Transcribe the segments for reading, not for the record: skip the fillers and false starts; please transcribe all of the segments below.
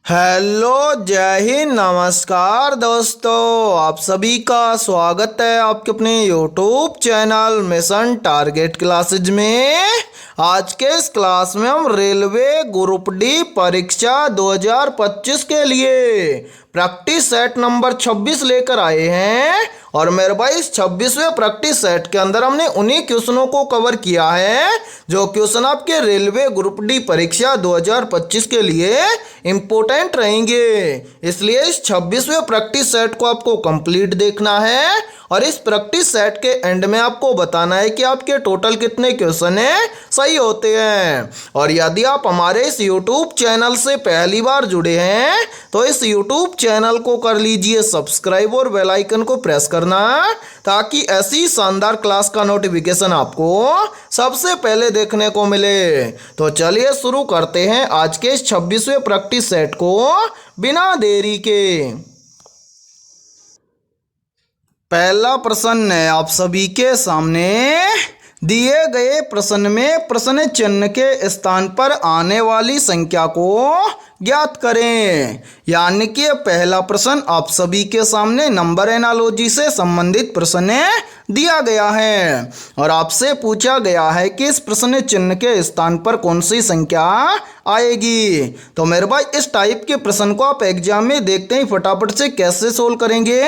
Hello, जय हिंद, नमस्कार दोस्तों। आप सभी का स्वागत है आपके अपने YouTube channel mission target classes में। आज के इस क्लास में हम रेलवे ग्रुप डी परीक्षा 2025 के लिए प्रैक्टिस सेट नंबर 26 लेकर आए हैं। और मेरे भाई इस 26वें प्रैक्टिस सेट के अंदर हमने उन्हीं क्वेश्चनों को कवर किया है जो क्वेश्चन आपके रेलवे ग्रुप डी परीक्षा 2025 के लिए इम्पोर्टेंट रहेंगे। इसलिए इस 26वें प्रैक्टिस सेट को आपको कंप्लीट देखना है और इस प्रैक्टिस सेट के एंड में आपको बताना है कि आपके टोटल कितने क्वेश्चन है सही होते हैं। और यदि आप हमारे इस यूट्यूब चैनल से पहली बार जुड़े हैं तो इस यूट्यूब चैनल को कर लीजिए सब्सक्राइब और बेल आइकन को प्रेस करना ताकि ऐसी शानदार क्लास का नोटिफिकेशन आपको सबसे पहले देखने को मिले। तो चलिए शुरू करते हैं आज के इस 26वें प्रैक्टिस सेट को बिना देरी के। पहला प्रश्न है आप सभी के सामने। दिए गए प्रश्न में प्रश्न चिन्ह के स्थान पर आने वाली संख्या को ज्ञात करें। यानी कि पहला प्रश्न आप सभी के सामने नंबर एनालॉजी से संबंधित प्रश्न दिया गया है और आपसे पूछा गया है कि इस प्रश्न चिन्ह के स्थान पर कौन सी संख्या आएगी। तो मेरे भाई इस टाइप के प्रश्न को आप एग्जाम में देखते ही फटाफट से कैसे सोल्व करेंगे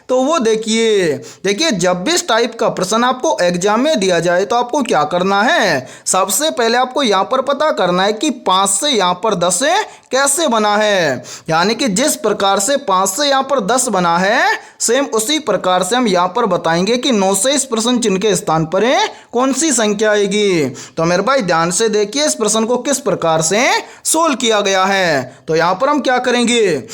तो वो देखिए जब भी इस टाइप का प्रश्न आपको एग्जाम में दिया जाए तो आपको क्या करना है, सबसे पहले आपको यहाँ पर पता करना है कि 5 से यहाँ पर 10 कैसे बना है। यानी कि जिस प्रकार से 5 से यहाँ पर 10 बना है सेम उसी प्रकार से हम यहाँ पर बताएंगे कि 9 से इस प्रश्न चिन्ह के स्थान पर कौन सी संख्या आएगी। तो मेरे भाई ध्यान से देखिए इस प्रश्न को किस प्रकार से सोल्व किया गया है। तो यहाँ पर हम क्या करेंगे,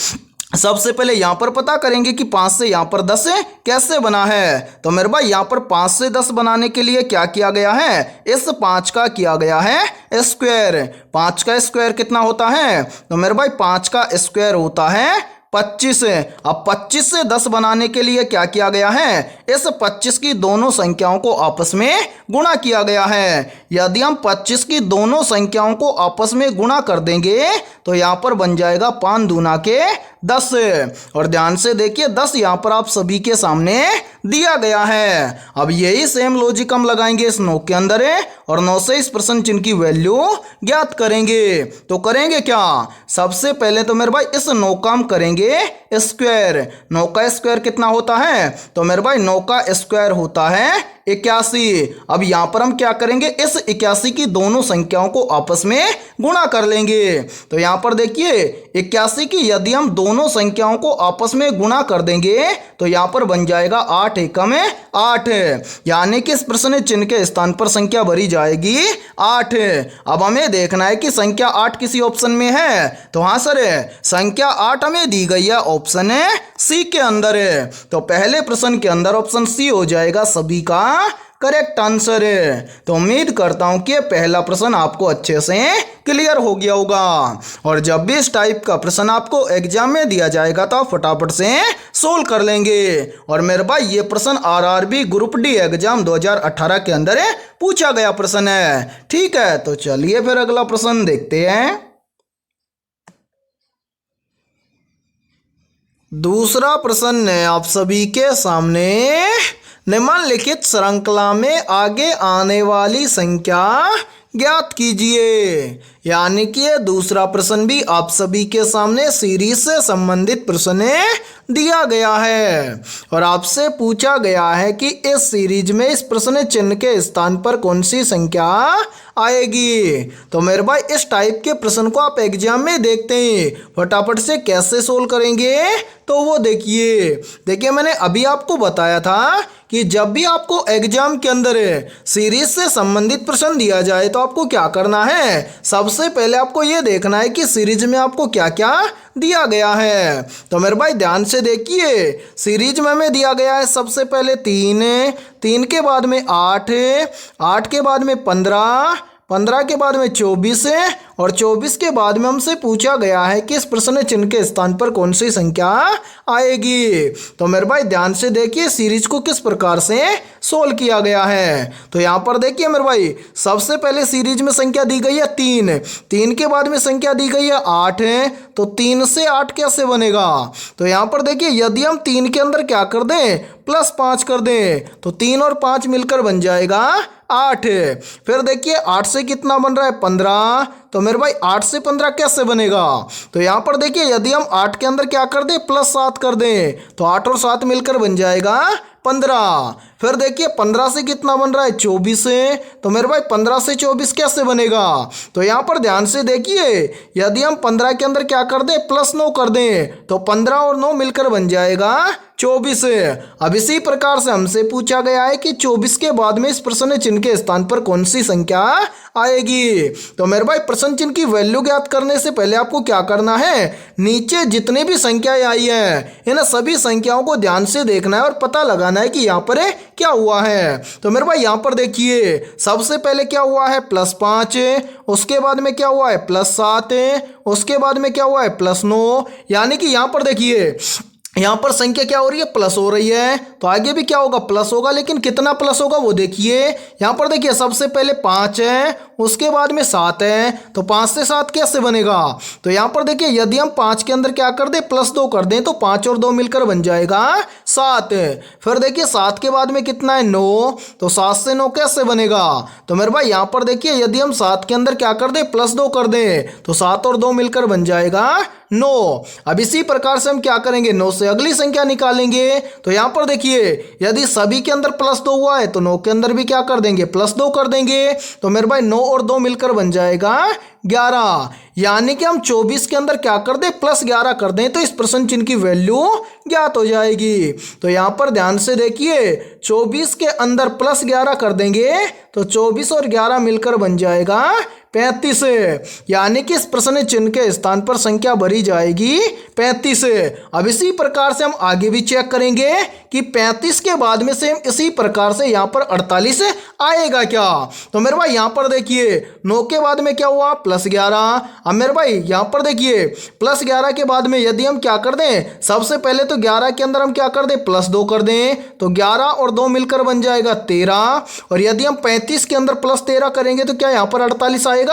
सबसे पहले यहाँ पर पता करेंगे कि 5 से यहाँ पर 10 कैसे बना है। तो मेरे भाई यहाँ पर 5 से 10 बनाने के लिए क्या किया गया है, इस 5 का किया गया है स्क्वायर। 5 का स्क्वायर कितना होता है, तो मेरे भाई 5 का स्क्वायर होता है 25। अब 25 से 10 बनाने के लिए क्या किया गया है, इस 25 की दोनों संख्याओं को आपस में गुणा किया गया है। यदि हम 25 की दोनों संख्याओं को आपस में गुणा कर देंगे तो यहाँ पर बन जाएगा 5 दूना के 10। और ध्यान से देखिए 10 यहाँ पर आप सभी के सामने दिया गया है। अब यही सेम लॉजिक हम लगाएंगे इस 9 के अंदर और 9 से इस प्रश्न चिन्ह की वैल्यू ज्ञात करेंगे। तो करेंगे क्या, सबसे पहले तो मेरे भाई इस 9 का हम करेंगे स्क्वायर। 9 का स्क्वायर कितना होता है, तो मेरे भाई 9 का स्क्वायर होता है 81। अब यहाँ पर हम क्या करेंगे, इस 81 की दोनों संख्याओं को आपस में गुणा कर लेंगे। तो यहाँ पर देखिए 81 की यदि हम दोनों संख्याओं को आपस में गुणा कर देंगे तो यहाँ पर बन जाएगा 8 एकम 8। यानी कि इस प्रश्न चिन्ह के स्थान पर संख्या भरी जाएगी 8। अब हमें देखना है कि संख्या 8 किसी ऑप्शन में है। तो हाँ सर, संख्या 8 हमें दी गई है ऑप्शन सी के अंदर। तो पहले प्रश्न के अंदर ऑप्शन सी हो जाएगा सभी का करेक्ट आंसर है। तो उम्मीद करता हूं कि पहला प्रश्न आपको अच्छे से क्लियर हो गया होगा। और जब भी इस टाइप का प्रश्न आपको एग्जाम में दिया जाएगा तो आप फटाफट से सोल्व कर लेंगे। और मेरे भाई ये प्रश्न आरआरबी ग्रुप डी एग्जाम 2018 के अंदर पूछा गया प्रश्न है। ठीक है, तो चलिए फिर अगला प्रश्न देखते हैं। दूसरा प्रश्न है आप सभी के सामने। निम्नलिखित श्रृंखला में आगे आने वाली संख्या ज्ञात कीजिए। यानी कि ये दूसरा प्रश्न भी आप सभी के सामने सीरीज से संबंधित प्रश्न दिया गया है और आपसे पूछा गया है कि इस सीरीज में इस प्रश्न चिन्ह के स्थान पर कौन सी संख्या आएगी। तो मेरे भाई इस टाइप के प्रश्न को आप एग्जाम में देखते हैं फटाफट से कैसे सोल्व करेंगे तो वो देखिए मैंने अभी आपको बताया था कि जब भी आपको एग्जाम के अंदर सीरीज से संबंधित प्रश्न दिया जाए तो आपको क्या करना है, सबसे पहले आपको ये देखना है कि सीरीज में आपको क्या क्या दिया गया है। तो मेरे भाई ध्यान से देखिए सीरीज में हमें दिया गया है सबसे पहले 3 के बाद में 8 के बाद में 15 के बाद में 24 और 24 के बाद में हमसे पूछा गया है कि इस प्रश्न चिन्ह के स्थान पर कौन सी संख्या आएगी। तो मेरे भाई ध्यान से देखिए सीरीज को किस प्रकार से सोल्व किया गया है। तो यहाँ पर देखिए मेरे भाई सबसे पहले सीरीज में संख्या दी गई है 3, 3 के बाद में संख्या दी गई है 8 है। तो 3 से 8 कैसे बनेगा? तो यहाँ पर देखिए यदि हम 3 के अंदर क्या कर दें, +5 कर दें, तो 3 और 5 मिलकर बन जाएगा 8। फिर देखिए 8 से कितना बन रहा है, 15। तो मेरे भाई 8 से 15 कैसे बनेगा? तो यहाँ पर देखिए यदि हम 8 के अंदर क्या कर दें, +7 कर दें, तो 8 और 7 मिलकर बन जाएगा 15। फिर देखिए 15 से कितना बन रहा है, 24 है। तो मेरे भाई 15 से 24 कैसे बनेगा? तो यहाँ पर ध्यान से देखिए यदि हम 15 के अंदर क्या कर दें, +9 कर दें, तो 15 और 9 मिलकर बन जाएगा 24। अब इसी प्रकार से हमसे पूछा गया है कि 24 के बाद में इस प्रश्न चिन्ह के स्थान पर कौन सी संख्या आएगी। तो मेरे भाई प्रश्न चिन्ह की वैल्यू ज्ञात करने से पहले आपको क्या करना है, नीचे जितनी भी संख्याएं आई है इन सभी संख्याओं को ध्यान से देखना है और पता लगाना है कि यहाँ पर क्या हुआ है। तो मेरे भाई यहाँ पर देखिए सबसे पहले क्या हुआ है, +5, उसके बाद में क्या हुआ है, +7, उसके बाद में क्या हुआ है, +9। यानी कि यहाँ पर देखिए यहाँ पर संख्या क्या हो रही है, प्लस हो रही है। तो आगे भी क्या होगा, प्लस होगा, लेकिन कितना प्लस होगा वो देखिए। यहाँ पर देखिए सबसे पहले 5 है, उसके बाद में 7 है। तो 5 से 7 कैसे बनेगा? तो यहाँ पर देखिए यदि हम 5 के अंदर क्या कर दें, +2 कर दें, तो 5 और 2 मिलकर बन जाएगा 7। फिर देखिए 7 के बाद में कितना है, 9। तो 7 से 9 कैसे बनेगा? तो मेरे भाई यहाँ पर देखिए यदि हम 7 के अंदर क्या कर दें, +2 कर दें, तो 7 और 2 मिलकर बन जाएगा 9। अब इसी प्रकार से हम क्या करेंगे, 9 से अगली संख्या निकालेंगे। तो यहाँ पर देखिए यदि सभी के अंदर +2 हुआ है तो 9 के अंदर भी क्या कर देंगे, +2 कर देंगे। तो मेरे भाई 9 और 2 मिलकर बन जाएगा 11। यानी कि हम 24 के अंदर क्या कर दें, +11 कर दें, तो इस प्रश्न चिन्ह की वैल्यू ज्ञात हो जाएगी। तो यहाँ पर ध्यान से देखिए 24 के अंदर +11 कर देंगे तो 24 और 11 मिलकर बन जाएगा 35। यानी कि इस प्रश्न चिन्ह के स्थान पर संख्या भरी जाएगी 35। अब इसी प्रकार से हम आगे भी चेक करेंगे कि 35 के बाद में से इसी प्रकार से यहाँ पर 48 आएगा क्या। तो मेरे भाई यहाँ पर देखिए 9 के बाद में क्या हुआ, +11। अब मेरे भाई यहाँ पर देखिए +11 के बाद में यदि हम क्या कर दें, सबसे पहले तो 11 के अंदर हम क्या कर दें, +2 कर दें, तो 11 और 2 मिलकर बन जाएगा 13। और यदि हम 35 के अंदर +13 करेंगे तो क्या यहाँ पर 48 आएगा?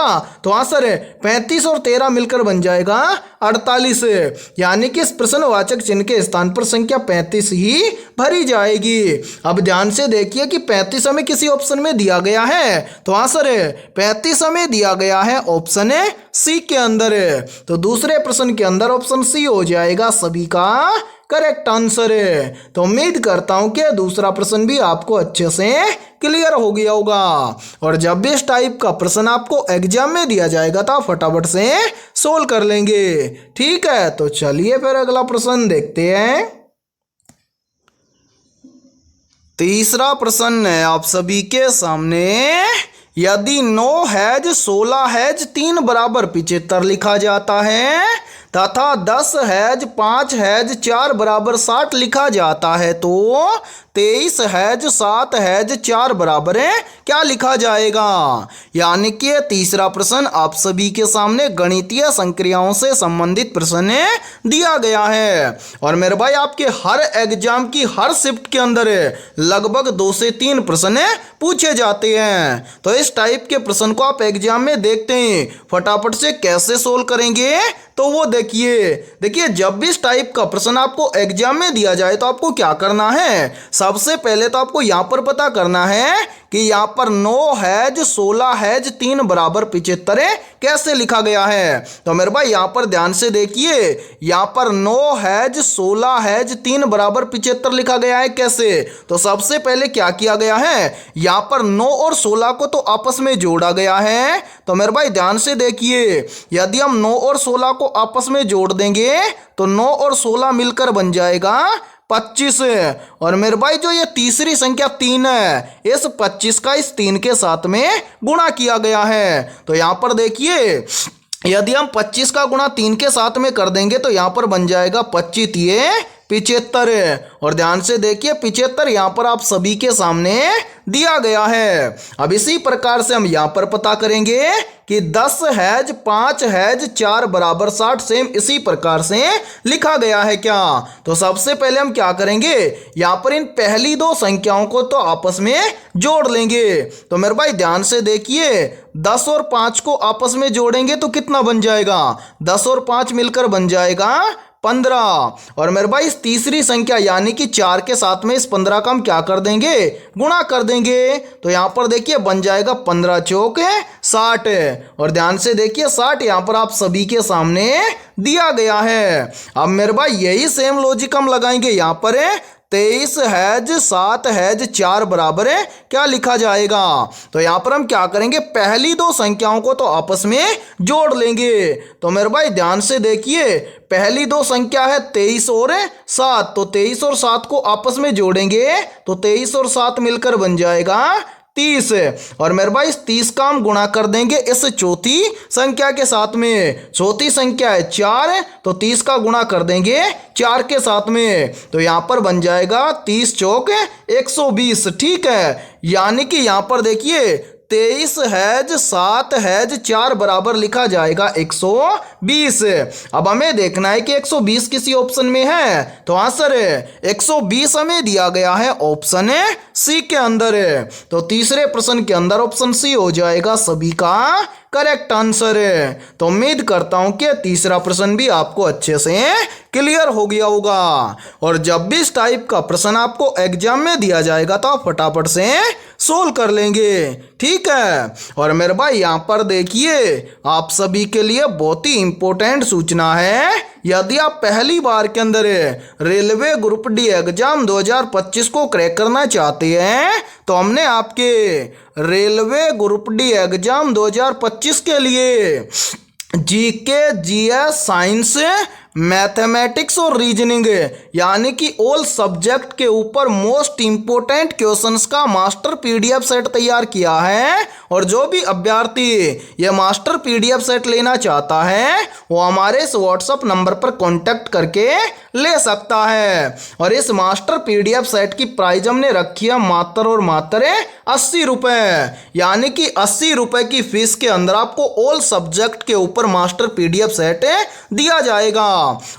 तो आंसर है 35 और 13 मिलकर बन जाएगा 48। यानी कि इस प्रश्नवाचक चिन्ह के स्थान पर संख्या 35 ही भरी जाएगी। अब ध्यान से देखिए कि 35 हमें किसी ऑप्शन में दिया गया है, तो आंसर है 35 हमें दिया गया है ऑप्शन सी के अंदर। तो दूसरे प्रश्न के अंदर ऑप्शन सी हो जाएगा सभी का करेक्ट आंसर है। तो उम्मीद करता हूं कि दूसरा प्रश्न भी आपको अच्छे से क्लियर हो गया होगा। और जब भी इस टाइप का प्रश्न आपको एग्जाम में दिया जाएगा तो आप फटाफट से सोल्व कर लेंगे। ठीक है, तो चलिए फिर अगला प्रश्न देखते हैं। तीसरा प्रश्न है आप सभी के सामने। यदि 9 हैज 16 हैज 3 बराबर 75 लिखा जाता है तथा 10 हैज 5 हैज 4 बराबर 60 लिखा जाता है तो 23 हैज 7 हैज 4 बराबर है क्या लिखा जाएगा। यानी कि तीसरा प्रश्न आप सभी के सामने गणितीय संक्रियाओं से संबंधित प्रश्न दिया गया है। और मेरे भाई आपके हर एग्जाम की हर शिफ्ट के अंदर लगभग 2 से 3 प्रश्न पूछे जाते हैं। तो इस टाइप के प्रश्न को आप एग्जाम में देखते हैं, फटाफट से कैसे सोल्व करेंगे तो वो देखिए जब भी इस टाइप का प्रश्न आपको एग्जाम में दिया जाए तो आपको क्या करना है, सबसे पहले तो आपको यहाँ पर पता करना है कि यहाँ पर 9 हैज 16 हैज 3 बराबर 75 कैसे लिखा गया है। तो मेरे भाई यहाँ पर ध्यान से देखिए, यहाँ पर 9 हैज 16 हैज 3 बराबर 75 लिखा गया है कैसे। तो सबसे पहले क्या किया गया है, यहाँ पर 9 और 16 को तो आपस में जोड़ा गया है। तो मेरे भाई ध्यान से देखिए, यदि हम 9 और 16 को आपस में जोड़ देंगे तो 9 और 16 मिलकर बन जाएगा 25। और मेरे भाई जो ये तीसरी संख्या 3 है, इस 25 का इस 3 के साथ में गुणा किया गया है। तो यहाँ पर देखिए यदि हम 25 का गुणा 3 के साथ में कर देंगे तो यहाँ पर बन जाएगा 25 75। और ध्यान से देखिए 75 यहाँ पर आप सभी के सामने दिया गया है। अब इसी प्रकार से हम यहाँ पर पता करेंगे कि 10 हैज 5 हैज 4 बराबर 60 सेम इसी प्रकार से लिखा गया है क्या। तो सबसे पहले हम क्या करेंगे, यहाँ पर इन पहली दो संख्याओं को तो आपस में जोड़ लेंगे। तो मेरे भाई ध्यान से देखिए 10 और 5 को आपस में जोड़ेंगे तो कितना बन जाएगा, 10 और 5 मिलकर बन जाएगा 15। और मेरे भाई इस तीसरी संख्या यानी कि 4 के साथ में इस 15 का हम क्या कर देंगे, गुणा कर देंगे। तो यहाँ पर देखिए बन जाएगा 15 चौक 60। और ध्यान से देखिए 60 यहाँ पर आप सभी के सामने दिया गया है। अब मेरे भाई यही सेम लॉजिक हम लगाएंगे यहाँ पर 23 हैज 7 हैज 4 बराबर है क्या लिखा जाएगा। तो यहाँ पर हम क्या करेंगे, पहली दो संख्याओं को तो आपस में जोड़ लेंगे। तो मेरे भाई ध्यान से देखिए पहली दो संख्या है 23 और 7, तो 23 और 7 को आपस में जोड़ेंगे तो 23 और 7 मिलकर बन जाएगा 30। और मेरे भाई इस 30 का हम गुणा कर देंगे इस चौथी संख्या के साथ में। चौथी संख्या है 4, तो 30 का गुणा कर देंगे 4 के साथ में। तो यहाँ पर बन जाएगा 30 चौक 120। ठीक है, यानी कि यहाँ पर देखिए 23 हैज 7 हैज 4 बराबर लिखा जाएगा 120। अब हमें देखना है कि 120 किसी ऑप्शन में है। तो आंसर 120 हमें दिया गया है ऑप्शन सी के अंदर। तो तीसरे प्रश्न के अंदर ऑप्शन सी हो जाएगा सभी का करेक्ट आंसर। तो उम्मीद करता हूं कि तीसरा प्रश्न भी आपको अच्छे से क्लियर हो गया होगा। और जब भी इस टाइप का प्रश्न आपको एग्जाम में दिया जाएगा तो आप फटाफट से सोल्व कर लेंगे। ठीक है, और मेरे भाई यहाँ पर देखिए आप सभी के लिए बहुत ही इंपॉर्टेंट सूचना है। यदि आप पहली बार के अंदर रेलवे ग्रुप डी एग्जाम 2025 को क्रैक करना चाहते हैं तो हमने आपके रेलवे ग्रुप डी एग्जाम 2025 के लिए जीके, जीएस, साइंस, मैथमेटिक्स और रीजनिंग यानी कि ऑल सब्जेक्ट के ऊपर मोस्ट इंपोर्टेंट क्वेश्चंस का मास्टर पीडीएफ सेट तैयार किया है। और जो भी अभ्यर्थी ये मास्टर पीडीएफ सेट लेना चाहता है वो हमारे इस व्हाट्सएप नंबर पर कांटेक्ट करके ले सकता है। और इस मास्टर पीडीएफ सेट की प्राइस हमने रखी है मात्र और मात्र 80 रुपये, यानी कि 80 रुपये की फीस के अंदर आपको ऑल सब्जेक्ट के ऊपर मास्टर पीडीएफ सेट दिया जाएगा।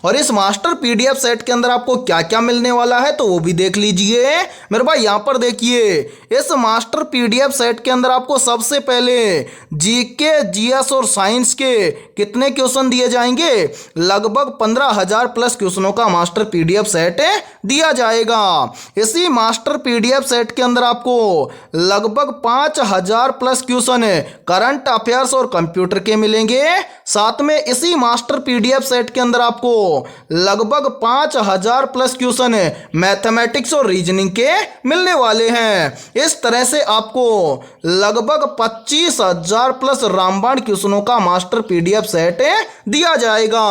और इस मास्टर पीडीएफ सेट के अंदर आपको क्या क्या मिलने वाला है तो वो भी देख लीजिए। मेरे भाई यहाँ पर देखिए इस मास्टर पीडीएफ सेट के अंदर आपको सबसे पहले जीके, जीएस और साइंस के कितने क्वेश्चन दिए जाएंगे, लगभग 15,000 प्लस क्वेश्चनों का मास्टर पीडीएफ सेट दिया जाएगा। इसी मास्टर पीडीएफ सेट के अंदर आपको लगभग 5,000 प्लस क्वेश्चन करंट अफेयर्स और कंप्यूटर के मिलेंगे। साथ में इसी मास्टर पीडीएफ सेट के अंदर आपको लगभग 5,000 प्लस क्वेश्चन मैथमेटिक्स और रीजनिंग के मिलने वाले हैं। इस तरह से आपको लगभग 25,000 प्लस रामबाण क्वेश्चनों का मास्टर पीडीएफ सेट दिया जाएगा।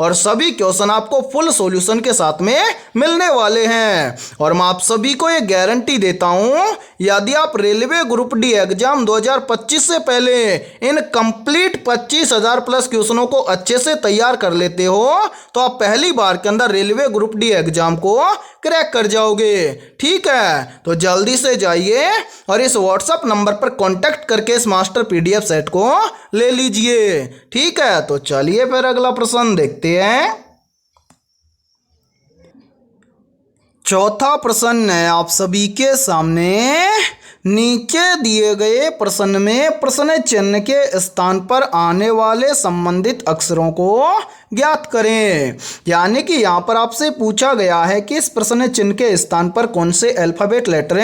और सभी क्वेश्चन आपको फुल सॉल्यूशन के साथ में मिलने वाले हैं। और मैं आप सभी को ये गारंटी देता हूं यदि आप रेलवे ग्रुप डी एग्जाम 2025 से पहले इन कंप्लीट 25,000 प्लस क्वेश्चनों को अच्छे से तैयार कर लेते हो तो आप पहली बार के अंदर रेलवे ग्रुप डी एग्जाम को क्रैक कर जाओगे। ठीक है, तो जल्दी से जाइए और इस व्हाट्सएप नंबर पर कांटेक्ट करके इस मास्टर पीडीएफ सेट को ले लीजिए। ठीक है, तो चलिए फिर अगला प्रश्न देखते हैं। चौथा प्रश्न है आप सभी के सामने। नीचे दिए गए प्रश्न में प्रश्न चिन्ह के स्थान पर आने वाले संबंधित अक्षरों को ज्ञात करें। यानी कि यहाँ पर आपसे पूछा गया है कि इस प्रश्न चिन्ह के स्थान पर कौन से अल्फाबेट लेटर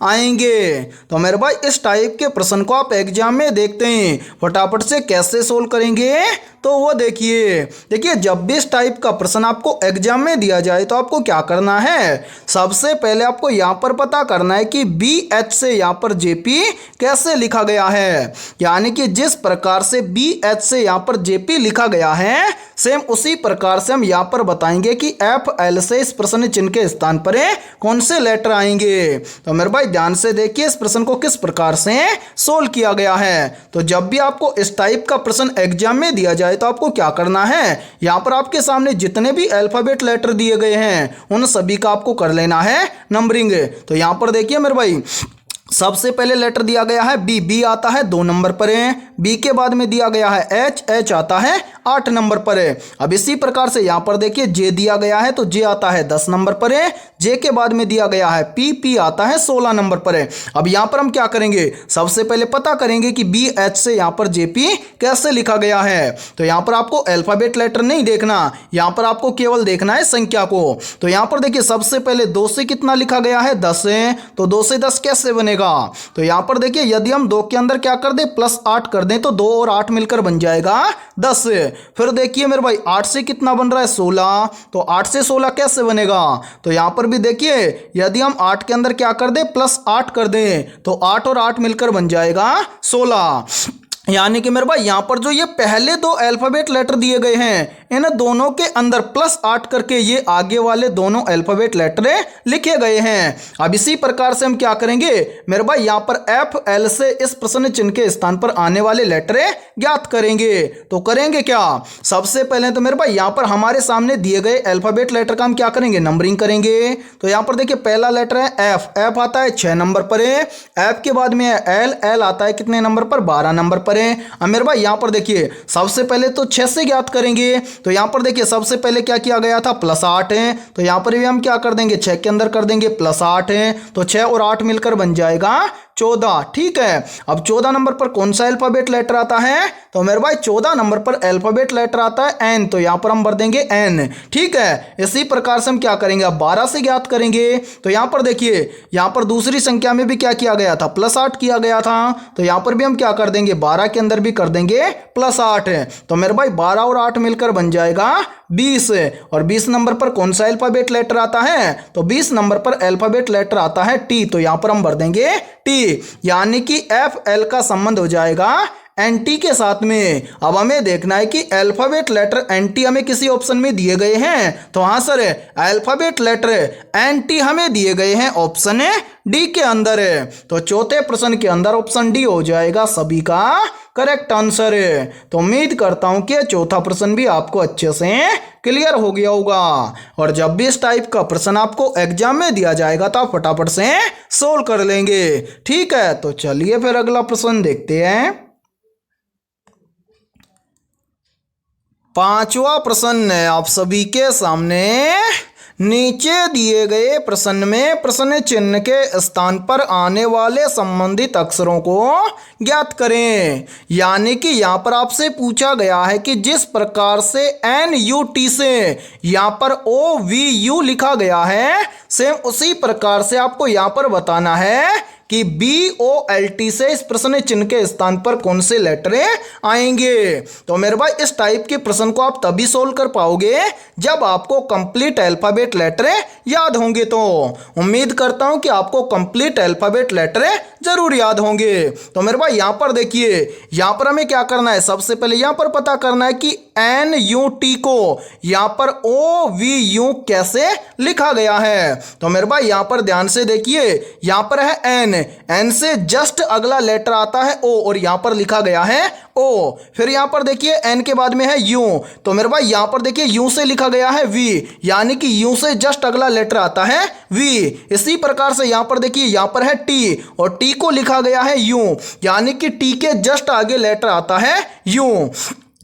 आएंगे। तो मेरे भाई इस टाइप के प्रश्न को आप एग्जाम में देखते हैं, फटाफट से कैसे सोल्व करेंगे तो वो देखिए जब भी इस टाइप का प्रश्न आपको एग्जाम में दिया जाए तो आपको क्या करना है, सबसे पहले आपको यहाँ पर पता करना है कि BH से यहाँ पर JP कैसे लिखा गया है। यानी कि जिस प्रकार से BH से यहाँ पर JP लिखा गया है सेम उसी प्रकार से हम यहाँ पर बताएंगे कि एफ एल से इस प्रश्न चिन्ह के स्थान पर कौन से लेटर आएंगे। तो मेरे भाई ध्यान से देखिए इस प्रश्न को किस प्रकार से सोल्व किया गया है। तो जब भी आपको इस टाइप का प्रश्न एग्जाम में दिया जाए तो आपको क्या करना है, यहाँ पर आपके सामने जितने भी अल्फाबेट लेटर दिए गए हैं उन सभी का आपको कर लेना है नंबरिंग। तो यहाँ पर देखिए मेरे भाई सबसे पहले लेटर दिया गया है बी, बी आता है 2 नंबर पर है। बी के बाद में दिया गया है एच, एच आता है 8 नंबर पर है। अब इसी प्रकार से यहाँ पर देखिए जे दिया गया है तो जे आता है 10 नंबर पर है। जे के बाद में दिया गया है पी, पी आता है 16 नंबर पर है। अब यहाँ पर हम क्या करेंगे, सबसे पहले पता करेंगे कि बी एच से यहाँ पर जे पी कैसे लिखा गया है। तो यहाँ पर आपको अल्फाबेट लेटर नहीं देखना, यहाँ पर आपको केवल देखना है संख्या को। तो यहाँ पर देखिए सबसे पहले 2 से कितना लिखा गया है 10 है, तो 2 से 10 कैसे बनेगा। तो यहां पर देखिए यदि हम 2 के अंदर क्या कर दें +8 कर दें तो 2 और 8 मिलकर बन जाएगा 10। फिर देखिए मेरे भाई 8 से कितना बन रहा है 16, तो 8 से 16 कैसे बनेगा। तो यहां पर भी देखिए यदि हम 8 के अंदर क्या कर दें +8 कर दें तो 8 और 8 मिलकर बन जाएगा 16। यानी कि मेरे भाई यहाँ पर जो ये पहले 2 अल्फाबेट लेटर दिए गए हैं इन दोनों के अंदर +8 करके ये आगे वाले दोनों अल्फाबेट लेटर लिखे गए हैं। अब इसी प्रकार से हम क्या करेंगे मेरे भाई यहाँ पर एफ एल से इस प्रश्न चिन्ह के स्थान पर आने वाले लेटर ज्ञात करेंगे। तो करेंगे क्या, सबसे पहले तो मेरे भाई यहाँ पर हमारे सामने दिए गए अल्फाबेट लेटर का हम क्या करेंगे नंबरिंग करेंगे। तो यहाँ पर देखिए पहला लेटर है एफ, एफ आता है 6 नंबर पर है। एफ के बाद में है एल, एल आता है कितने नंबर पर 12 नंबर पर। अब मेरे भाई यहां पर देखिए सबसे पहले तो 6 से ज्ञात करेंगे। तो यहां पर देखिए सबसे पहले क्या किया गया था +8 है, तो यहां पर भी हम क्या कर देंगे 6 के अंदर कर देंगे +8 है, तो 6 और 8 मिलकर बन जाएगा 14। ठीक है, अब 14 नंबर पर कौन सा अल्फाबेट लेटर आता है, तो मेरे भाई 14 नंबर पर अल्फाबेट लेटर आता है एन, तो यहां पर हम भर देंगे एन। ठीक है, इसी प्रकार से हम क्या करेंगे अब 12 से ज्ञात करेंगे। तो यहां पर देखिए यहां पर दूसरी संख्या में भी क्या किया गया था +8 किया गया था, तो यहां पर भी हम क्या कर देंगे 12 के अंदर भी कर देंगे +8। तो मेरे भाई 12 और 8 मिलकर बन जाएगा 20। और 20 नंबर पर कौन सा अल्फाबेट लेटर आता है, तो 20 नंबर पर अल्फाबेट लेटर आता है टी, तो यहां पर हम भर देंगे टी। यानी कि एफ एल का संबंध हो जाएगा एनटी के साथ में। अब हमें देखना है कि अल्फाबेट लेटर एनटी हमें किसी ऑप्शन में दिए गए हैं, तो हाँ सर अल्फाबेट लेटर एनटी हमें दिए गए हैं ऑप्शन डी के अंदर है। तो चौथे प्रश्न के अंदर ऑप्शन डी हो जाएगा सभी का करेक्ट आंसर है। तो उम्मीद करता हूं कि चौथा प्रश्न भी आपको अच्छे से क्लियर हो गया होगा। और जब भी इस टाइप का प्रश्न आपको एग्जाम में दिया जाएगा तो आप फटाफट से सोल्व कर लेंगे। ठीक है, तो चलिए फिर अगला प्रश्न देखते हैं। 5वां प्रश्न आप सभी के सामने नीचे दिए गए प्रश्न में प्रश्न चिन्ह के स्थान पर आने वाले संबंधित अक्षरों को ज्ञात करें। यानी कि यहाँ पर आपसे पूछा गया है कि जिस प्रकार से NUT से यहाँ पर OVU लिखा गया है सेम उसी प्रकार से आपको यहाँ पर बताना है कि BOLT से इस प्रश्न चिन्ह के स्थान पर कौन से लेटर आएंगे। तो मेरे भाई इस टाइप के प्रश्न को आप तभी सोल्व कर पाओगे जब आपको कंप्लीट अल्फाबेट लेटर याद होंगे। तो उम्मीद करता हूं कि आपको कंप्लीट अल्फाबेट लेटर जरूर याद होंगे। तो मेरे भाई यहां पर देखिए यहां पर हमें क्या करना है, सबसे पहले यहां पर पता करना है कि NUT को यहां पर OVU कैसे लिखा गया है। तो मेरे भाई यहां पर ध्यान से देखिए यहां पर है N से जस्ट अगला लेटर आता है O और यहां पर लिखा गया है O। फिर यहां पर देखिए N के बाद में है U, तो मेरे भाई यहां पर देखिए U से लिखा गया है V, यानी कि U से जस्ट अगला लेटर आता है V। इसी प्रकार से यहां पर देखिए यहां पर है T और T को लिखा गया है U, यानी कि T के जस्ट आगे लेटर आता है U।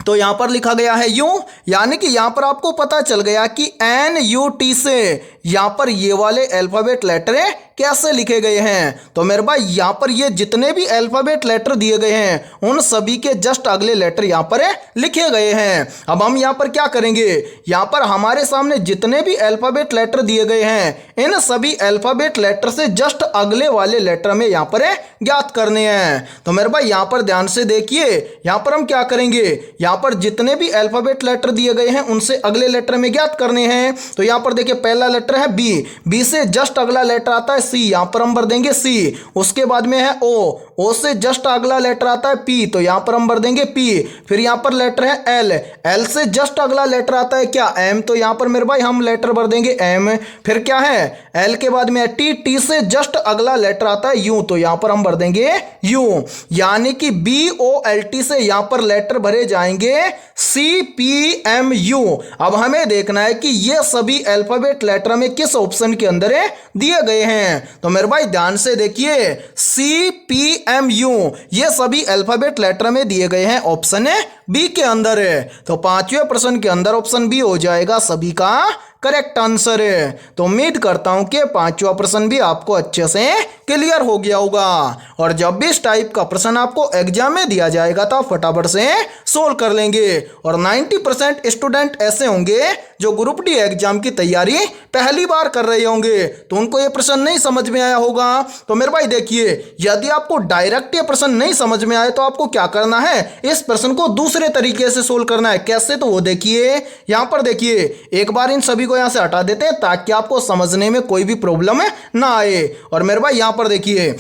तो यहां पर लिखा गया है U, यानी कि यहां पर आपको पता चल गया कि NUT से यहां पर ये वाले अल्फाबेट लेटर कैसे लिखे गए हैं। तो मेरे भाई यहां पर ये जितने भी अल्फाबेट लेटर दिए गए हैं उन सभी के जस्ट अगले लेटर यहां पर लिखे गए हैं। अब हम यहां पर क्या करेंगे, यहां पर हमारे सामने जितने भी अल्फाबेट लेटर दिए गए हैं इन सभी अल्फाबेट लेटर से जस्ट अगले वाले लेटर में यहां पर ज्ञात करने हैं। तो मेरे भाई यहां पर ध्यान से देखिए यहां पर हम क्या करेंगे, यहां पर जितने भी अल्फाबेट लेटर दिए गए हैं उनसे अगले लेटर में ज्ञात करने हैं। तो यहां पर देखिए पहला लेटर है B, B से जस्ट अगला लेटर आता है C, यहां पर हम भर देंगे C। उसके बाद में है O, ओ से जस्ट अगला लेटर आता है पी, तो यहां पर हम भर देंगे पी। फिर यहां पर लेटर है एल, एल से जस्ट अगला लेटर आता है क्या, एम, तो यहां पर मेरे भाई हम लेटर भर देंगे एम। फिर क्या है, एल के बाद में है टी, टी से जस्ट अगला लेटर आता है यू, तो यहां पर हम भर देंगे यू। यानी कि बी ओ एल टी से यहां पर लेटर भरे जाएंगे सी पी एम यू। अब हमें देखना है कि ये सभी अल्फाबेट लेटर में किस ऑप्शन के अंदर है दिए गए हैं। तो मेरे भाई ध्यान से देखिए, सी पी एम यू ये सभी अल्फाबेट लेटर में दिए गए हैं ऑप्शन है बी के अंदर है। तो पांचवें प्रश्न के अंदर ऑप्शन बी हो जाएगा सभी का करेक्ट आंसर है। तो उम्मीद करता हूं कि पांचवा प्रश्न भी आपको अच्छे से क्लियर हो गया होगा। और जब भी इस टाइप का प्रश्न आपको एग्जाम में दिया जाएगा तो आप फटाफट से सोल्व कर लेंगे। और 90% स्टूडेंट ऐसे होंगे जो ग्रुप डी एग्जाम की तैयारी पहली बार कर रहे होंगे, तो उनको ये प्रश्न नहीं समझ में आया होगा। तो मेरे भाई देखिए, यदि आपको डायरेक्ट ये प्रश्न नहीं समझ में आए तो आपको क्या करना है, इस प्रश्न को दूसरे तरीके से सोल्व करना है। कैसे, तो वो देखिए, यहां पर देखिए, एक बार इन सभी को यहां से हटा देते हैं ताकि आपको समझने में कोई भी प्रॉब्लम ना आए। और मेरे भाई यहां पर देखिए,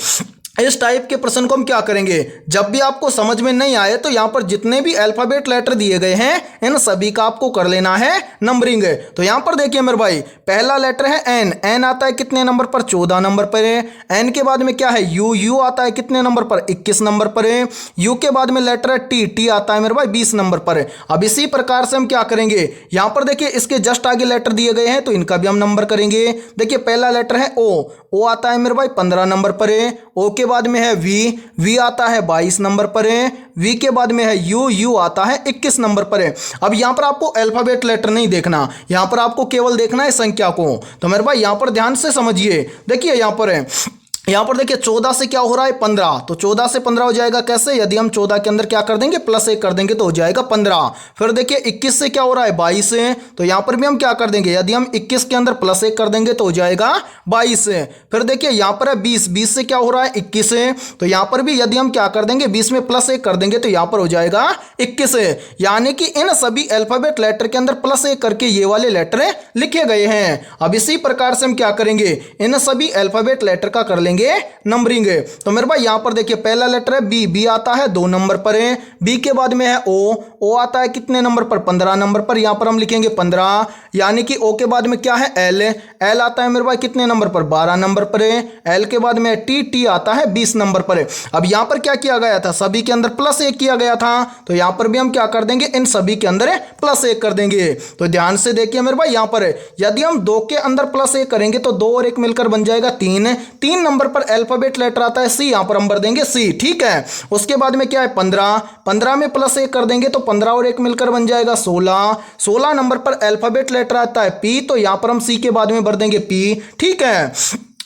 इस टाइप के प्रश्न को हम क्या करेंगे, जब भी आपको समझ में नहीं आए तो यहां पर जितने भी अल्फाबेट लेटर दिए गए हैं इन सभी का आपको कर लेना है नंबरिंग। तो यहां पर देखिए मेरे भाई, पहला लेटर है एन, एन आता है कितने नंबर पर, 14 नंबर पर है। एन के बाद में क्या है यू, यू आता है कितने नंबर पर, 21 नंबर पर है। यू के बाद में लेटर है टी, टी आता है मेरे भाई 20 नंबर पर है। अब इसी प्रकार से हम क्या करेंगे, यहां पर देखिए इसके जस्ट आगे लेटर दिए गए हैं तो इनका भी हम नंबर करेंगे। देखिए पहला लेटर है ओ, ओ आता है मेरे भाई 15 नंबर पर है। ओ के बाद में है वी, वी आता है 22 नंबर पर है। वी के बाद में है यू, यू आता है 21 नंबर पर है। अब यहां पर आपको अल्फाबेट लेटर नहीं देखना, यहां पर आपको केवल देखना है संख्या को। तो मेरे भाई यहां पर ध्यान से समझिए, देखिए यहां पर है, यहां पर देखिए 14 से क्या हो रहा है 15, तो 14 से 15 हो जाएगा कैसे, यदि हम 14 के अंदर क्या कर देंगे प्लस 1 कर देंगे तो हो जाएगा 15। फिर देखिए 21 से क्या हो रहा है 22 से, तो यहां पर भी हम क्या कर देंगे, यदि हम 21 के अंदर प्लस 1 कर देंगे तो हो जाएगा 22। फिर देखिए यहां पर है 20, 20 से क्या हो रहा है 21 से, तो यहां पर भी यदि हम क्या कर देंगे 20 में प्लस 1 कर देंगे तो यहां पर हो जाएगा 21। यानी कि इन सभी अल्फाबेट लेटर के अंदर प्लस 1 करके ये वाले लेटर लिखे गए हैं। अब इसी प्रकार से हम क्या करेंगे, इन सभी अल्फाबेट लेटर का कर लेंगे नंबरिंग। तो मेरे भाई यहां पर देखिए पहला लेटर है बी, बी आता है 2 नंबर पर है। बी के बाद में है ओ, ओ आता है कितने नंबर पर, 15 नंबर पर, यहां पर हम लिखेंगे 15। यानी कि ओ के बाद में क्या है एल, एल आता है मेरे भाई कितने नंबर पर, 12 नंबर पर है। एल के बाद में टी, टी आता है 20 नंबर पर है। अब यहां पर क्या किया गया था, सभी के अंदर प्लस 1 किया गया था, तो यहां पर भी हम क्या कर देंगे, इन सभी के अंदर प्लस 1 कर देंगे। तो ध्यान से देखिए मेरे भाई, यहां पर यदि हम 2 के अंदर प्लस 1 करेंगे तो 2 और 1 मिलकर बन जाएगा 3। 3 नंबर पर अल्फाबेट लेटर आता है सी, यहां पर हम भर देंगे सी, ठीक है। उसके बाद में क्या है 15, 15 में प्लस 1 कर देंगे तो 15 और 1 मिलकर बन जाएगा 16। 16 नंबर पर अल्फाबेट लेटर आता है पी, तो यहां पर हम सी के बाद में भर देंगे पी, ठीक है।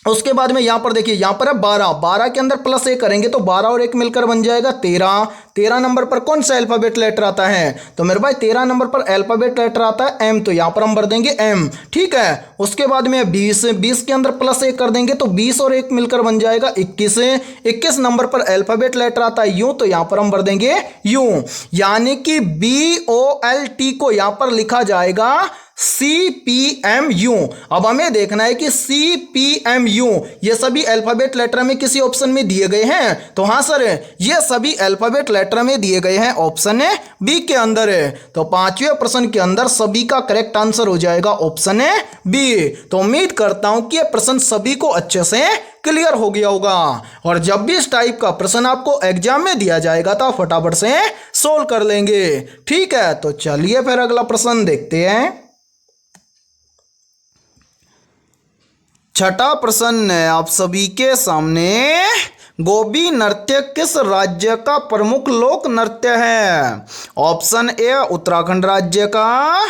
उसके बाद में यहां पर देखिए, यहां पर है 12, 12 के अंदर प्लस 1 करेंगे तो 12 और 1 मिलकर बन जाएगा 13। 13 नंबर पर कौन सा अल्फाबेट लेटर आता है, तो मेरे भाई 13 नंबर पर अल्फाबेट लेटर आता है एम, तो यहां पर हम भर देंगे एम, ठीक है। उसके बाद में 20, 20 के अंदर प्लस 1 कर देंगे तो 20 और 1 मिलकर बन जाएगा 21। 21 नंबर पर अल्फाबेट लेटर आता है यू, तो यहां पर हम भर देंगे यू। यानी कि BOLT को यहां पर लिखा जाएगा CPMU। अब हमें देखना है कि CPMU ये सभी अल्फाबेट लेटर में किसी ऑप्शन में दिए गए हैं, तो हाँ सर ये सभी अल्फाबेट लेटर में दिए गए हैं ऑप्शन है बी के अंदर है। तो पांचवें प्रश्न के अंदर सभी का करेक्ट आंसर हो जाएगा ऑप्शन है बी। तो उम्मीद करता हूं कि यह प्रश्न सभी को अच्छे से क्लियर हो गया होगा। और जब भी इस टाइप का प्रश्न आपको एग्जाम में दिया जाएगा तो आप फटाफट से सोल्व कर लेंगे, ठीक है। तो चलिए फिर अगला प्रश्न देखते हैं। छठा प्रश्न है आप सभी के सामने, गोबी नृत्य किस राज्य का प्रमुख लोक नृत्य है। ऑप्शन ए उत्तराखंड राज्य का,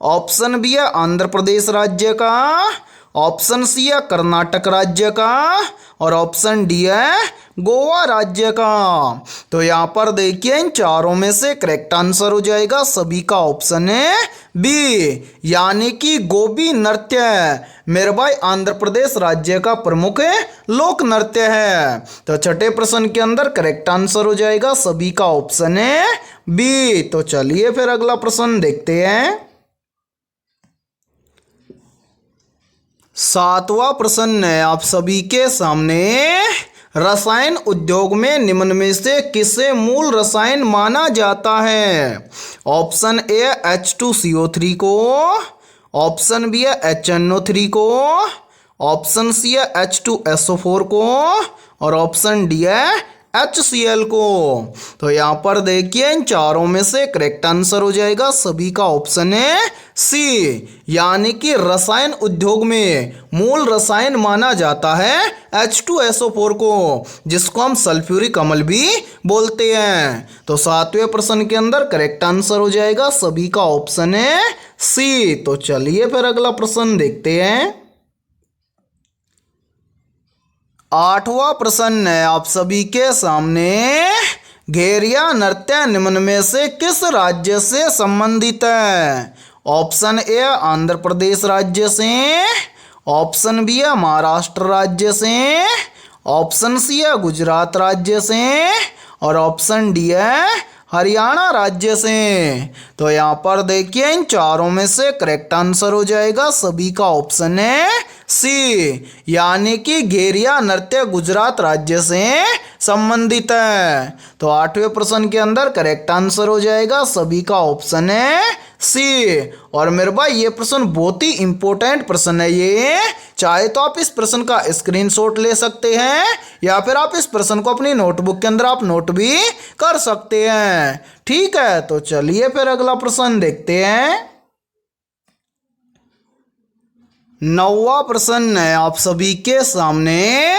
ऑप्शन बी है आंध्र प्रदेश राज्य का, ऑप्शन सी है कर्नाटक राज्य का, और ऑप्शन डी है गोवा राज्य का। तो यहाँ पर देखिए इन चारों में से करेक्ट आंसर हो जाएगा सभी का ऑप्शन है बी, यानी कि गोबी नृत्य मेरे भाई आंध्र प्रदेश राज्य का प्रमुख लोक नृत्य है। तो छठे प्रश्न के अंदर करेक्ट आंसर हो जाएगा सभी का ऑप्शन है बी। तो चलिए फिर अगला प्रश्न देखते हैं। सातवां प्रश्न है आप सभी के सामने, रसायन उद्योग में निम्न में से किसे मूल रसायन माना जाता है? ऑप्शन ए H2CO3 को, ऑप्शन बी है HNO3 को, ऑप्शन सी है H2SO4 को और ऑप्शन डी है HCl को। तो यहाँ पर देखिए इन चारों में से करेक्ट आंसर हो जाएगा सभी का ऑप्शन है सी, यानी कि रसायन उद्योग में मूल रसायन माना जाता है H2SO4 को, जिसको हम सल्फ्यूरिक अम्ल भी बोलते हैं। तो 7वें प्रश्न के अंदर करेक्ट आंसर हो जाएगा सभी का ऑप्शन है सी। तो चलिए फिर अगला प्रश्न देखते हैं। 8वां प्रश्न है आप सभी के सामने, घेरिया नृत्य निम्न में से किस राज्य से संबंधित है? ऑप्शन ए आंध्र प्रदेश राज्य से, ऑप्शन बी है महाराष्ट्र राज्य से, ऑप्शन सी है गुजरात राज्य से और ऑप्शन डी है हरियाणा राज्य से। तो यहाँ पर देखिए इन चारों में से करेक्ट आंसर हो जाएगा सभी का ऑप्शन है सी, यानी कि घेरिया नृत्य गुजरात राज्य से संबंधित है। तो 8वें प्रश्न के अंदर करेक्ट आंसर हो जाएगा सभी का ऑप्शन है सी। और मेरे भाई ये प्रश्न बहुत ही इंपॉर्टेंट प्रश्न है ये, चाहे तो आप इस प्रश्न का स्क्रीनशॉट ले सकते हैं या फिर आप इस प्रश्न को अपनी नोटबुक के अंदर आप नोट भी कर सकते हैं। ठीक है, तो चलिए फिर अगला प्रश्न देखते हैं। 9वां प्रश्न है आप सभी के सामने,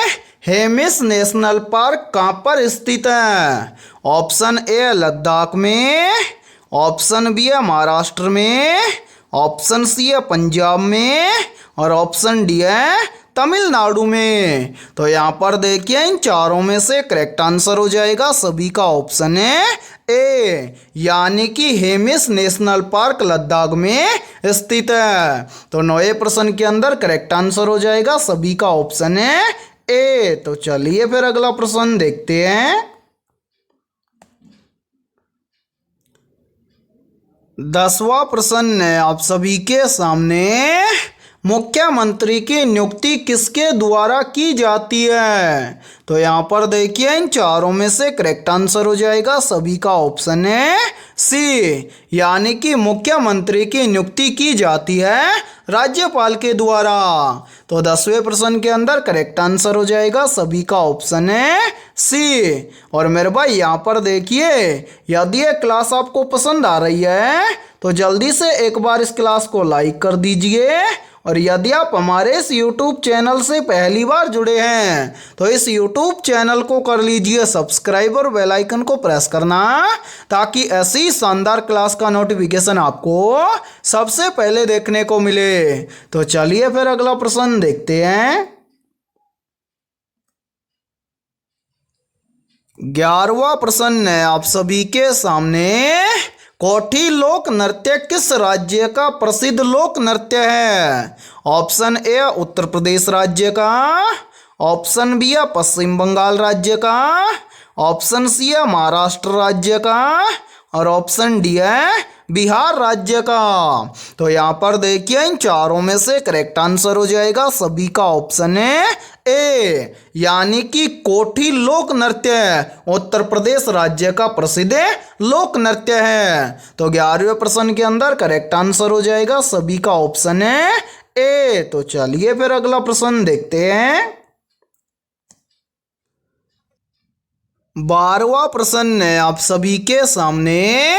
हेमिस नेशनल पार्क कहाँ पर स्थित है? ऑप्शन ए लद्दाख में, ऑप्शन बी है महाराष्ट्र में, ऑप्शन सी है पंजाब में और ऑप्शन डी है तमिलनाडु में। तो यहाँ पर देखिए इन चारों में से करेक्ट आंसर हो जाएगा सभी का ऑप्शन है ए, यानी कि हेमिस नेशनल पार्क लद्दाख में स्थित है। तो 9वें प्रश्न के अंदर करेक्ट आंसर हो जाएगा सभी का ऑप्शन है ए। तो चलिए फिर अगला प्रश्न देखते हैं। 10वां प्रश्न है आप सभी के सामने, मुख्यमंत्री की नियुक्ति किसके द्वारा की जाती है? तो यहाँ पर देखिए इन चारों में से करेक्ट आंसर हो जाएगा सभी का ऑप्शन है सी, यानी कि मुख्यमंत्री की नियुक्ति की जाती है राज्यपाल के द्वारा। तो 10वें प्रश्न के अंदर करेक्ट आंसर हो जाएगा सभी का ऑप्शन है सी। और मेरे भाई यहाँ पर देखिए, यदि ये क्लास आपको पसंद आ रही है तो जल्दी से एक बार इस क्लास को लाइक कर दीजिए, और यदि आप हमारे इस YouTube चैनल से पहली बार जुड़े हैं तो इस YouTube चैनल को कर लीजिए सब्सक्राइब और बेल आइकन को प्रेस करना, ताकि ऐसी शानदार क्लास का नोटिफिकेशन आपको सबसे पहले देखने को मिले। तो चलिए फिर अगला प्रश्न देखते हैं। 11वां प्रश्न है आप सभी के सामने, कोठी लोक नृत्य किस राज्य का प्रसिद्ध लोक नृत्य है? ऑप्शन ए उत्तर प्रदेश राज्य का, ऑप्शन बी है पश्चिम बंगाल राज्य का, ऑप्शन सी है महाराष्ट्र राज्य का और ऑप्शन डी है बिहार राज्य का। तो यहाँ पर देखिए इन चारों में से करेक्ट आंसर हो जाएगा सभी का ऑप्शन है ए, यानी कि कोठी लोक नृत्य उत्तर प्रदेश राज्य का प्रसिद्ध लोक नृत्य है। तो 11वें प्रश्न के अंदर करेक्ट आंसर हो जाएगा सभी का ऑप्शन है ए। तो चलिए फिर अगला प्रश्न देखते हैं। 12वां प्रश्न है आप सभी के सामने,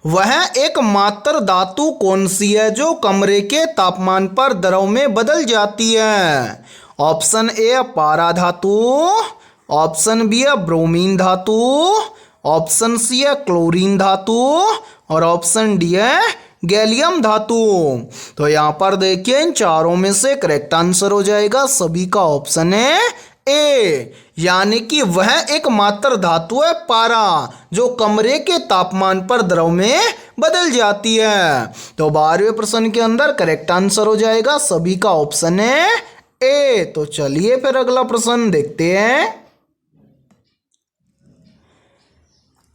वह एकमात्र धातु कौन सी है जो कमरे के तापमान पर द्रव में बदल जाती है? ऑप्शन ए पारा धातु, ऑप्शन बी है ब्रोमीन धातु, ऑप्शन सी है क्लोरीन धातु और ऑप्शन डी है गैलियम धातु। तो यहाँ पर देखिए इन चारों में से करेक्ट आंसर हो जाएगा सभी का ऑप्शन है ए, यानी कि वह एकमात्र धातु है पारा जो कमरे के तापमान पर द्रव में बदल जाती है। तो 12वें प्रश्न के अंदर करेक्ट आंसर हो जाएगा सभी का ऑप्शन है ए। तो चलिए फिर अगला प्रश्न देखते हैं।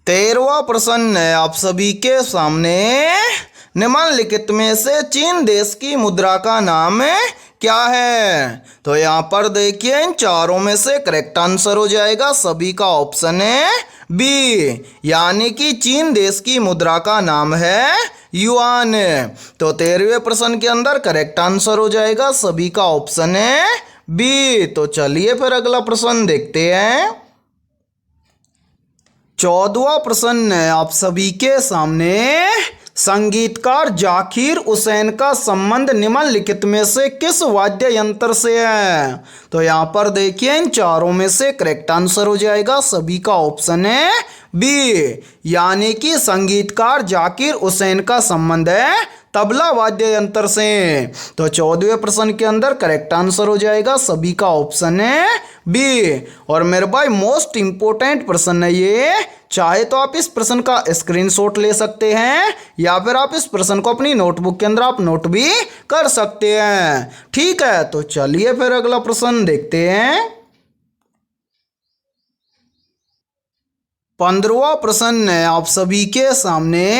13वां प्रश्न है आप सभी के सामने, निम्नलिखित में से चीन देश की मुद्रा का नाम क्या है? तो यहाँ पर देखिए इन चारों में से करेक्ट आंसर हो जाएगा सभी का ऑप्शन है बी, यानी कि चीन देश की मुद्रा का नाम है युआन। तो 13वें प्रश्न के अंदर करेक्ट आंसर हो जाएगा सभी का ऑप्शन है बी। तो चलिए फिर अगला प्रश्न देखते हैं। 14वां प्रश्न है आप सभी के सामने। संगीतकार जाकिर हुसैन का संबंध निम्नलिखित में से किस वाद्य यंत्र से है? तो यहाँ पर देखिए इन चारों में से करेक्ट आंसर हो जाएगा सभी का ऑप्शन है बी, यानी कि संगीतकार जाकिर हुसैन का संबंध है तबला वाद्य यंत्र से। तो 14वें प्रश्न के अंदर करेक्ट आंसर हो जाएगा सभी का ऑप्शन है बी। और मेरे भाई मोस्ट इंपोर्टेंट प्रश्न है ये, चाहे तो आप इस प्रश्न का स्क्रीनशॉट ले सकते हैं या फिर आप इस प्रश्न को अपनी नोटबुक के अंदर आप नोट भी कर सकते हैं। ठीक है, तो चलिए फिर अगला प्रश्न देखते हैं। 15वां प्रश्न है आप सभी के सामने।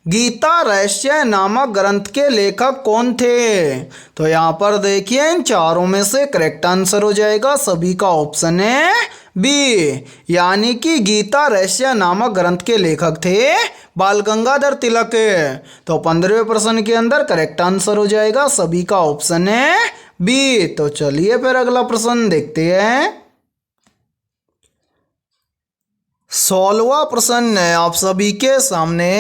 गीता रहस्य नामक ग्रंथ के लेखक कौन थे? तो यहाँ पर देखिए इन चारों में से करेक्ट आंसर हो जाएगा सभी का ऑप्शन है बी, यानी कि गीता रहस्य नामक ग्रंथ के लेखक थे बाल गंगाधर तिलक। तो 15वें प्रश्न के अंदर करेक्ट आंसर हो जाएगा सभी का ऑप्शन है बी। तो चलिए फिर अगला प्रश्न देखते हैं। 16वां प्रश्न है आप सभी के सामने।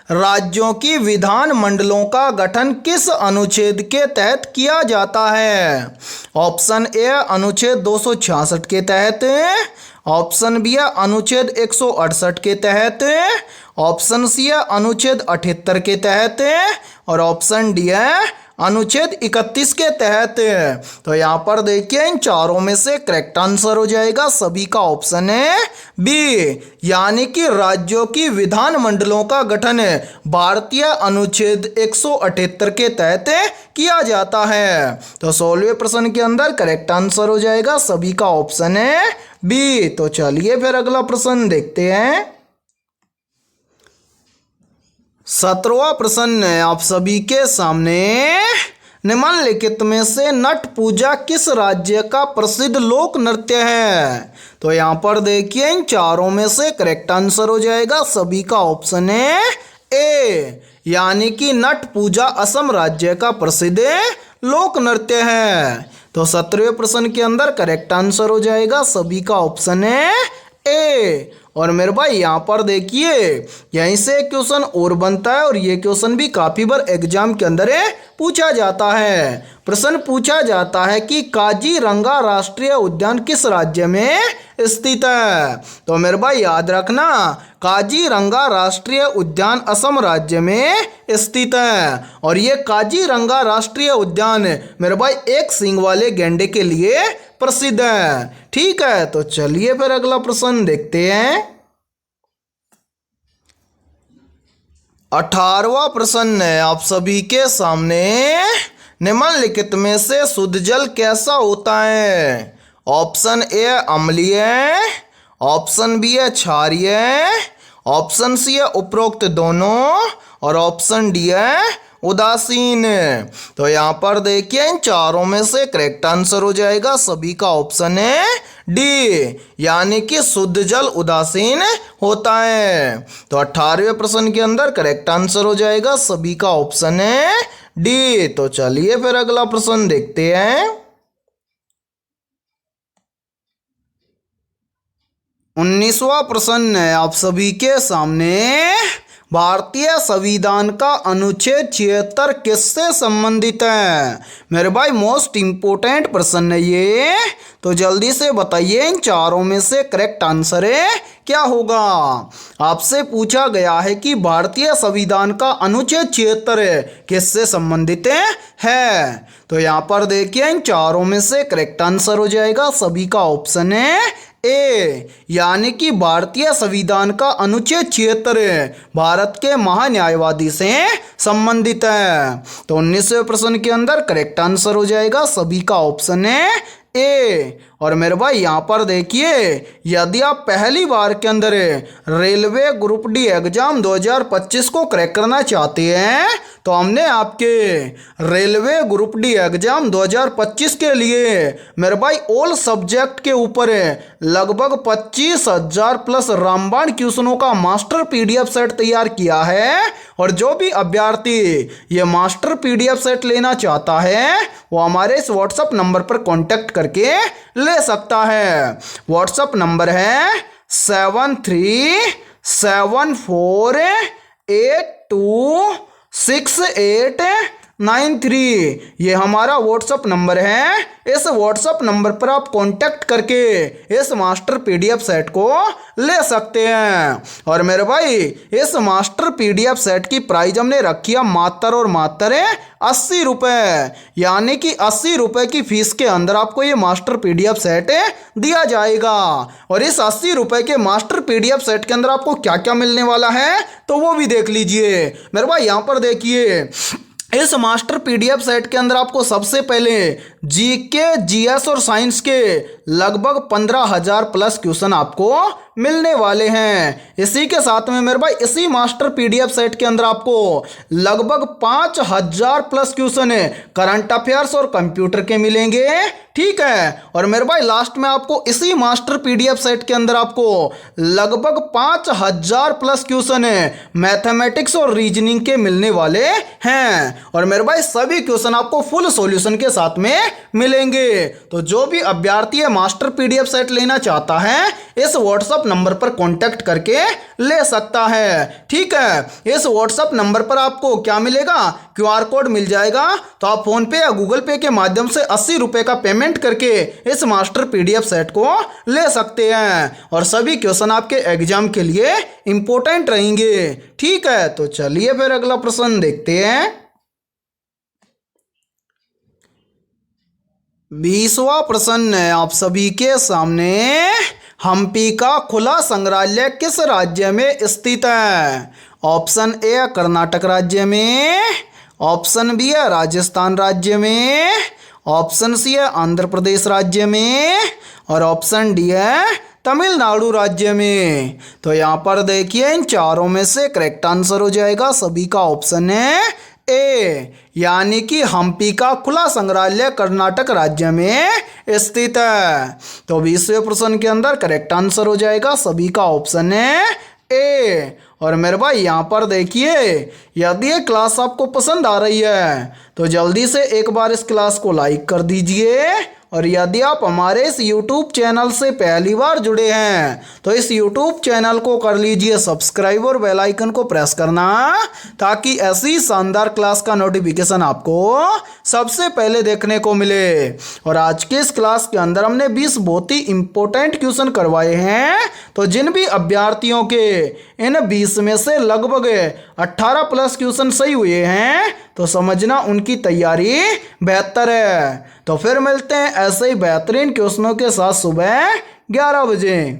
राज्यों की विधान मंडलों का गठन किस अनुच्छेद के तहत किया जाता है? ऑप्शन ए अनुच्छेद 266 के तहत, ऑप्शन बी है अनुच्छेद 168 के तहत, ऑप्शन सी है अनुच्छेद 78 के तहत और ऑप्शन डी है अनुच्छेद 31 के तहत। तो यहाँ पर देखिए इन चारों में से करेक्ट आंसर हो जाएगा सभी का ऑप्शन है बी, यानी कि राज्यों की विधान मंडलों का गठन भारतीय अनुच्छेद 178 के तहत किया जाता है। तो 16वें प्रश्न के अंदर करेक्ट आंसर हो जाएगा सभी का ऑप्शन है बी। तो चलिए फिर अगला प्रश्न देखते हैं। 17वां प्रश्न है आप सभी के सामने। निम्नलिखित में से नट पूजा किस राज्य का प्रसिद्ध लोक नृत्य है? तो यहाँ पर देखिए इन चारों में से करेक्ट आंसर हो जाएगा सभी का ऑप्शन है ए, यानी कि नट पूजा असम राज्य का प्रसिद्ध लोक नृत्य है। तो 17वें प्रश्न के अंदर करेक्ट आंसर हो जाएगा सभी का ऑप्शन है ए। और मेरे भाई यहाँ पर देखिए यहीं से क्वेश्चन और बनता है और ये क्वेश्चन भी काफी बार एग्जाम के अंदर पूछा जाता है। प्रश्न पूछा जाता है कि काजीरंगा राष्ट्रीय उद्यान किस राज्य में स्थित है? तो मेरे भाई याद रखना काजीरंगा राष्ट्रीय उद्यान असम राज्य में स्थित है और ये काजीरंगा राष्ट्रीय उद्यान मेरे भाई एक सींग वाले गैंडे के लिए प्रसिद्ध है। ठीक है, तो चलिए फिर अगला प्रश्न देखते हैं। 18वां प्रश्न है आप सभी के सामने। निम्नलिखित में से शुद्ध जल कैसा होता है? ऑप्शन ए अम्लीय, ऑप्शन बी है क्षारीय, ऑप्शन सी है उपरोक्त दोनों और ऑप्शन डी है उदासीन। तो यहाँ पर देखिए इन चारों में से करेक्ट आंसर हो जाएगा सभी का ऑप्शन है डी, यानी कि शुद्ध जल उदासीन होता है। तो 18वें प्रश्न के अंदर करेक्ट आंसर हो जाएगा सभी का ऑप्शन है डी। तो चलिए फिर अगला प्रश्न देखते हैं। 19वां प्रश्न है आप सभी के सामने। भारतीय संविधान का अनुच्छेद 76 किससे संबंधित है? मेरे भाई मोस्ट इंपोर्टेंट प्रश्न है ये, तो जल्दी से बताइए इन चारों में से करेक्ट आंसर क्या होगा। आपसे पूछा गया है कि भारतीय संविधान का अनुच्छेद 76 किससे संबंधित है? तो यहाँ पर देखिए इन चारों में से करेक्ट आंसर हो जाएगा सभी का ऑप्शन है ए, यानी कि भारतीय संविधान का अनुच्छेद 76 भारत के महान्यायवादी से संबंधित है। तो 19वें प्रश्न के अंदर करेक्ट आंसर हो जाएगा सभी का ऑप्शन है ए। और मेरे भाई यहाँ पर देखिए, यदि आप पहली बार के अंदर रेलवे ग्रुप डी एग्जाम 2025 को क्रैक करना चाहते हैं तो हमने आपके रेलवे ग्रुप डी एग्जाम 2025 के लिए मेरे भाई ऑल सब्जेक्ट के ऊपर लगभग 25,000 प्लस रामबाण क्वेश्चनों का मास्टर पीडीएफ सेट तैयार किया है। और जो भी अभ्यर्थी ये मास्टर पीडीएफ सेट लेना चाहता है वो हमारे इस व्हाट्सएप नंबर पर कांटेक्ट करके ले सकता है। व्हाट्सएप नंबर है 7374826893। ये हमारा व्हाट्सएप नंबर है। इस व्हाट्सएप नंबर पर आप कांटेक्ट करके इस मास्टर पीडीएफ सेट को ले सकते हैं। और मेरे भाई इस मास्टर पीडीएफ सेट की प्राइस हमने रखी है मात्र और मात्र 80 रुपये, यानी कि 80 रुपये की फीस के अंदर आपको ये मास्टर पीडीएफ सेट दिया जाएगा। और इस 80 रुपये के मास्टर पीडीएफ सेट के अंदर आपको क्या क्या मिलने वाला है तो वो भी देख लीजिए। मेरे भाई यहाँ पर देखिए, इस मास्टर पीडीएफ सेट के अंदर आपको सबसे पहले जीके, जीएस और साइंस के लगभग 15,000 प्लस क्वेश्चन आपको मिलने वाले हैं। इसी के साथ में मेरे भाई इसी मास्टर पीडीएफ सेट के अंदर आपको लगभग 5,000 प्लस क्वेश्चन करंट अफेयर्स और कंप्यूटर के मिलेंगे, ठीक है। और मेरे भाई लास्ट में आपको इसी मास्टर पीडीएफ सेट के अंदर आपको लगभग 5,000 प्लस क्वेश्चन मैथमेटिक्स और रीजनिंग के मिलने वाले हैं। और मेरे भाई सभी क्वेश्चन आपको फुल सॉल्यूशन के साथ में मिलेंगे। तो जो भी अभ्यर्थी है मास्टर पीडीएफ सेट लेना चाहता है इस व्हाट्सएप नंबर पर कांटेक्ट करके ले सकता है, ठीक है। इस व्हाट्सएप नंबर पर आपको क्या मिलेगा, क्यूआर कोड मिल जाएगा। तो आप फोन पे या गूगल पे के माध्यम से 80 रुपये का पेमेंट करके इस मास्टर पीडीएफ सेट को ले सकते हैं। और सभी क्वेश्चन आपके एग्जाम के लिए इंपॉर्टेंट रहेंगे, ठीक है। तो चलिए फिर अगला प्रश्न देखते हैं। 20वां प्रश्न है आप सभी के सामने। हम्पी का खुला संग्रहालय किस राज्य में स्थित है? ऑप्शन ए कर्नाटक राज्य में, ऑप्शन बी है राजस्थान राज्य में, ऑप्शन सी है आंध्र प्रदेश राज्य में और ऑप्शन डी है तमिलनाडु राज्य में। तो यहाँ पर देखिए इन चारों में से करेक्ट आंसर हो जाएगा सभी का ऑप्शन है ए, यानी कि हम्पी का खुला संग्रहालय कर्नाटक राज्य में स्थित है। तो 20वें प्रश्न के अंदर करेक्ट आंसर हो जाएगा सभी का ऑप्शन है ए। और मेरे भाई यहाँ पर देखिए, यदि ये क्लास आपको पसंद आ रही है तो जल्दी से एक बार इस क्लास को लाइक कर दीजिए। और यदि आप हमारे इस YouTube चैनल से पहली बार जुड़े हैं तो इस YouTube चैनल को कर लीजिए सब्सक्राइब और बेल आइकन को प्रेस करना, ताकि ऐसी शानदार क्लास का नोटिफिकेशन आपको सबसे पहले देखने को मिले। और आज के इस क्लास के अंदर हमने 20 बहुत ही इंपॉर्टेंट क्वेश्चन करवाए हैं। तो जिन भी अभ्यर्थियों के इन 20 में से लगभग 18 प्लस क्वेश्चन सही हुए हैं तो समझना उनकी तैयारी बेहतर है। तो फिर मिलते हैं ऐसे ही बेहतरीन क्वेश्चनों के साथ सुबह 11 बजे।